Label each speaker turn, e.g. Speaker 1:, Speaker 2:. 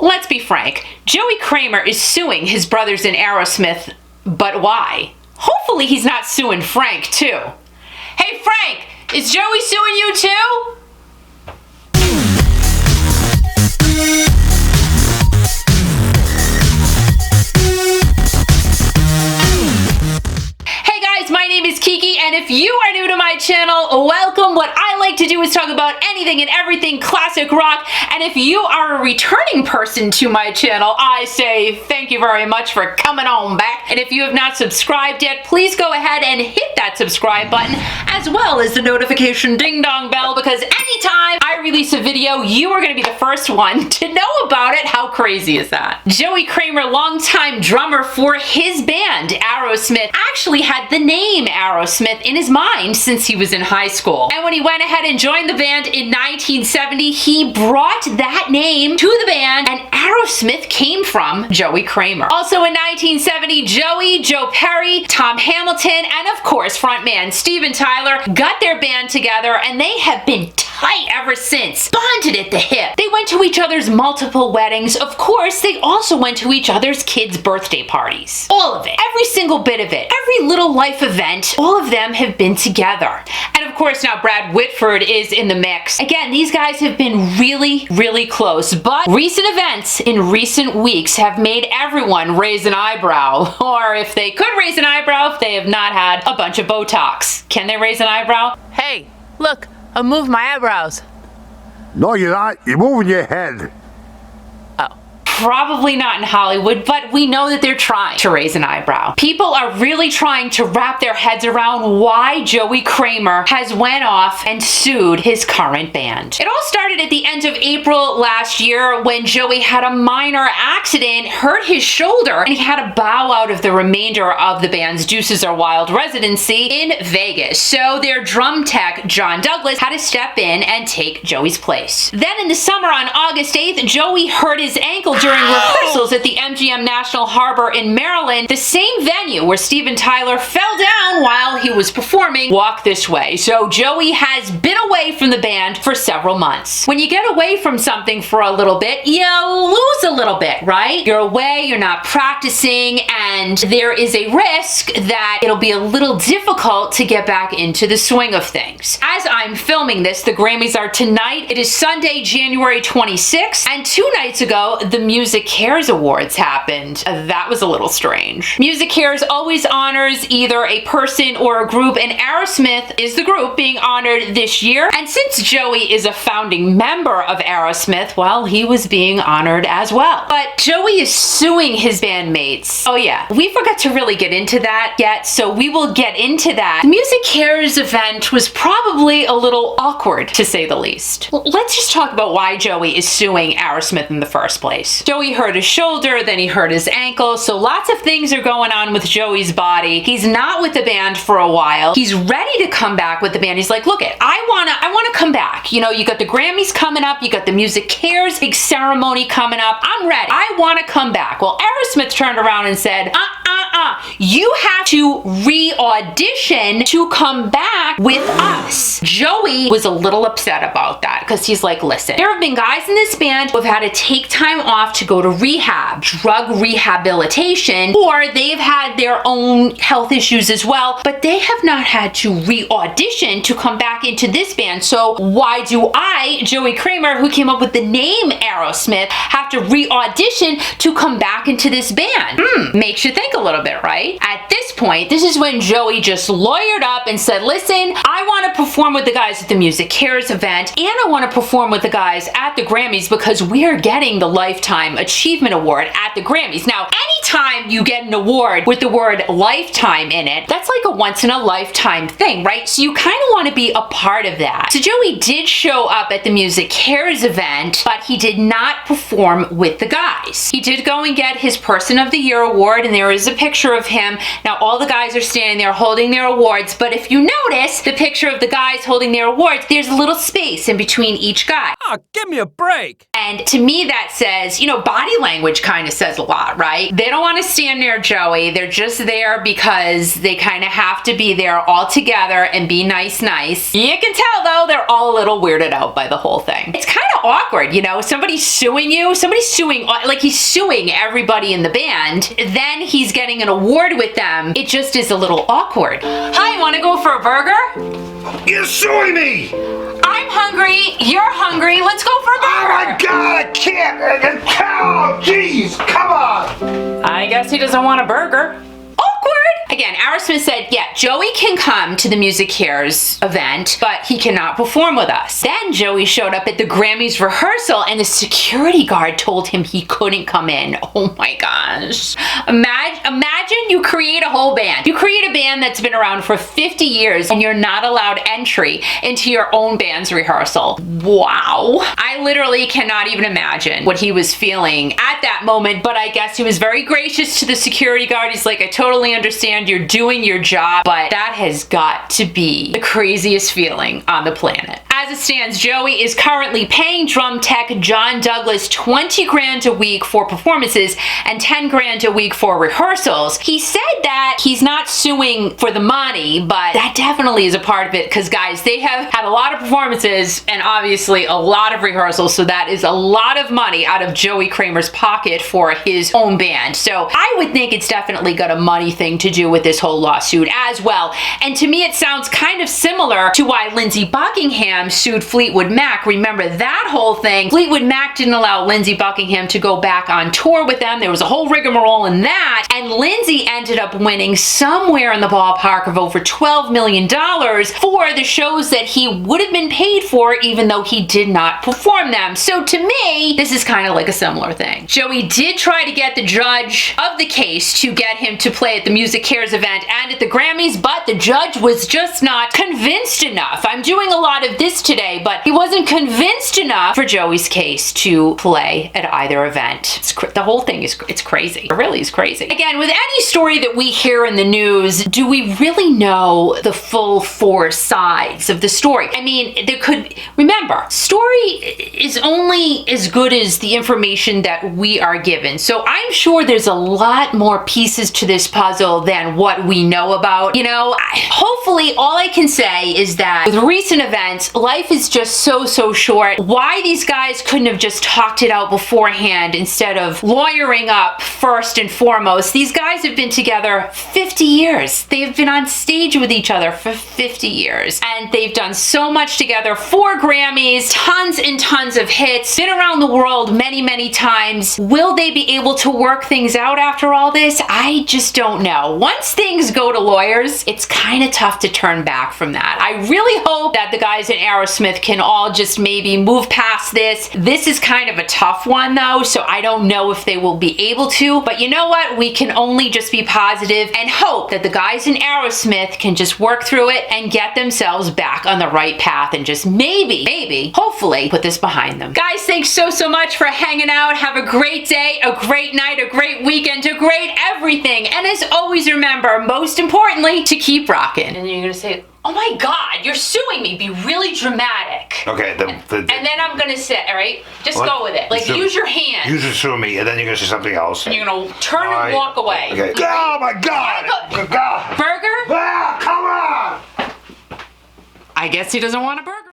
Speaker 1: Let's be frank, Joey Kramer is suing his brothers in Aerosmith, but why? Hopefully he's not suing Frank, too. Hey Frank, is Joey suing you too? My name is Kiki, and if you are new to my channel, welcome. What I like to do is talk about anything and everything classic rock, and if you are a returning person to my channel, I say thank you very much for coming on back. And if you have not subscribed yet, please go ahead and hit that subscribe button, as well as the notification ding dong bell, because anytime I release a video, you are going to be the first one to know about it. How crazy is that? Joey Kramer, longtime drummer for his band Aerosmith, actually had the name Aerosmith in his mind since he was in high school. And when he went ahead and joined the band in 1970, he brought that name to the band, and Aerosmith came from Joey Kramer. Also in 1970, Joey, Joe Perry, Tom Hamilton, and of course frontman Steven Tyler got their band together, and they have been tight ever since, bonded at the hip. They went to each other's multiple weddings. Of course, they also went to each other's kids' birthday parties. All of it, every single bit of it, every little life event, all of them have been together. And of course now Brad Whitford is in the mix. Again, these guys have been really, really close, but recent events in recent weeks have made everyone raise an eyebrow. Or if they could raise an eyebrow, if they have not had a bunch of Botox. Can they raise an eyebrow?
Speaker 2: Hey, look, I moved my eyebrows.
Speaker 3: No, you're not. You're moving your head.
Speaker 1: Probably not in Hollywood, but we know that they're trying to raise an eyebrow. People are really trying to wrap their heads around why Joey Kramer has went off and sued his current band. It all started at the end of April last year when Joey had a minor accident, hurt his shoulder, and he had to bow out of the remainder of the band's Deuces Are Wild residency in Vegas. So their drum tech, John Douglas, had to step in and take Joey's place. Then in the summer on August 8th, Joey hurt his ankle during rehearsals at the MGM National Harbor in Maryland, the same venue where Steven Tyler fell down while he was performing Walk This Way. So Joey has been away from the band for several months. When you get away from something for a little bit, you lose a little bit, right? You're away, you're not practicing, and there is a risk that it'll be a little difficult to get back into the swing of things. As I'm filming this, the Grammys are tonight. It is Sunday, January 26th, and 2 nights ago, the Music Cares Awards happened. That was a little strange. Music Cares always honors either a person or a group, and Aerosmith is the group being honored this year. And since Joey is a founding member of Aerosmith, well, he was being honored as well. But Joey is suing his bandmates. Oh yeah, we forgot to really get into that yet, so we will get into that. The Music Cares event was probably a little awkward, to say the least. Let's just talk about why Joey is suing Aerosmith in the first place. Joey hurt his shoulder, then he hurt his ankle, so lots of things are going on with Joey's body. He's not with the band for a while. He's ready to come back with the band. He's like, look it, I wanna come back. You know, you got the Grammys coming up, you got the Music Cares big ceremony coming up. I'm ready. I wanna come back. Well, Aerosmith turned around and said, you have to re-audition to come back with us. Joey was a little upset about that because he's like, listen, there have been guys in this band who have had to take time off to go to rehab, drug rehabilitation, or they've had their own health issues as well, but they have not had to re-audition to come back into this band. So why do I, Joey Kramer, who came up with the name Aerosmith, have to re-audition to come back into this band? Makes you think a little bit, right? At this point, this is when Joey just lawyered up and said, listen, I want to perform with the guys at the Music Cares event, and I want to perform with the guys at the Grammys because we are getting the Lifetime Achievement Award at the Grammys. Now, anytime you get an award with the word lifetime in it, that's like a once-in-a-lifetime thing, right? So you kind of want to be a part of that. So Joey did show up at the Music Cares event, but he did not perform with the guys. He did go and get his Person of the Year award, and there is a picture of him. Now, all the guys are standing there holding their awards, but if you notice the picture of the guys holding their awards, there's a little space in between each guy.
Speaker 4: Oh, give me a break.
Speaker 1: And to me, that says, body language kind of says a lot, right? They don't want to stand near Joey. They're just there because they kind of have to be there all together and be nice. You can tell, though, they're all a little weirded out by the whole thing. It's kind of awkward, somebody's suing you. Somebody's suing, like he's suing everybody in the band. Then he's getting an award with them. It just is a little awkward. Hi, want to go for a burger?
Speaker 3: You're suing me!
Speaker 1: I'm hungry. You're hungry. Let's go for a burger.
Speaker 3: Oh my God, I can't! Oh, jeez, come on!
Speaker 1: I guess he doesn't want a burger. Awkward. Again, Aerosmith said, yeah, Joey can come to the Music Cares event, but he cannot perform with us. Then Joey showed up at the Grammys rehearsal and the security guard told him he couldn't come in. Oh my gosh. Imagine you create a whole band. You create a band that's been around for 50 years and you're not allowed entry into your own band's rehearsal. Wow. I literally cannot even imagine what he was feeling at that moment, but I guess he was very gracious to the security guard. He's like, I totally understand you're doing your job, but that has got to be the craziest feeling on the planet. As it stands, Joey is currently paying drum tech John Douglas 20 grand a week for performances and 10 grand a week for rehearsals. He said that he's not suing for the money, but that definitely is a part of it because, guys, they have had a lot of performances and obviously a lot of rehearsals, so that is a lot of money out of Joey Kramer's pocket for his own band. So I would think it's definitely got a money thing to do with this whole lawsuit as well. And to me, it sounds kind of similar to why Lindsey Buckingham sued Fleetwood Mac. Remember that whole thing? Fleetwood Mac didn't allow Lindsey Buckingham to go back on tour with them. There was a whole rigmarole in that, and Lindsey ended up winning somewhere in the ballpark of over $12 million for the shows that he would have been paid for even though he did not perform them. So to me, this is kind of like a similar thing. Joey did try to get the judge of the case to get him to play at the Music Cares event and at the Grammys, but the judge was just not convinced enough. I'm doing a lot of this today, but he wasn't convinced enough for Joey's case to play at either event. The whole thing is it's crazy. It really is crazy. Again, with any story that we hear in the news, do we really know the full four sides of the story? I mean, remember, story is only as good as the information that we are given. So I'm sure there's a lot more pieces to this puzzle than what we know about. Hopefully all I can say is that with recent events, life is just so short. Why these guys couldn't have just talked it out beforehand instead of lawyering up first and foremost. These guys have been together 50 years. They've been on stage with each other for 50 years. And they've done so much together. 4 Grammys, tons and tons of hits, been around the world many times. Will they be able to work things out after all this? I just don't know. Once things go to lawyers, it's kind of tough to turn back from that. I really hope that the guys in Aerosmith can all just maybe move past this. This is kind of a tough one though, so I don't know if they will be able to, but you know what? We can only just be positive and hope that the guys in Aerosmith can just work through it and get themselves back on the right path and just maybe, hopefully put this behind them. Guys, thanks so much for hanging out. Have a great day, a great night, a great weekend, a great everything. And as always, remember, most importantly, to keep rocking. And you're gonna say, oh my God, you're suing me. Be really dramatic.
Speaker 3: Okay,
Speaker 1: and then I'm gonna sit, all right? Just go with it. Like, use your hand.
Speaker 3: You just sue me, and then you're gonna say something else.
Speaker 1: And you're gonna turn and walk away.
Speaker 3: Okay. Oh my God! God.
Speaker 1: Burger?
Speaker 3: Ah, come on!
Speaker 1: I guess he doesn't want a burger.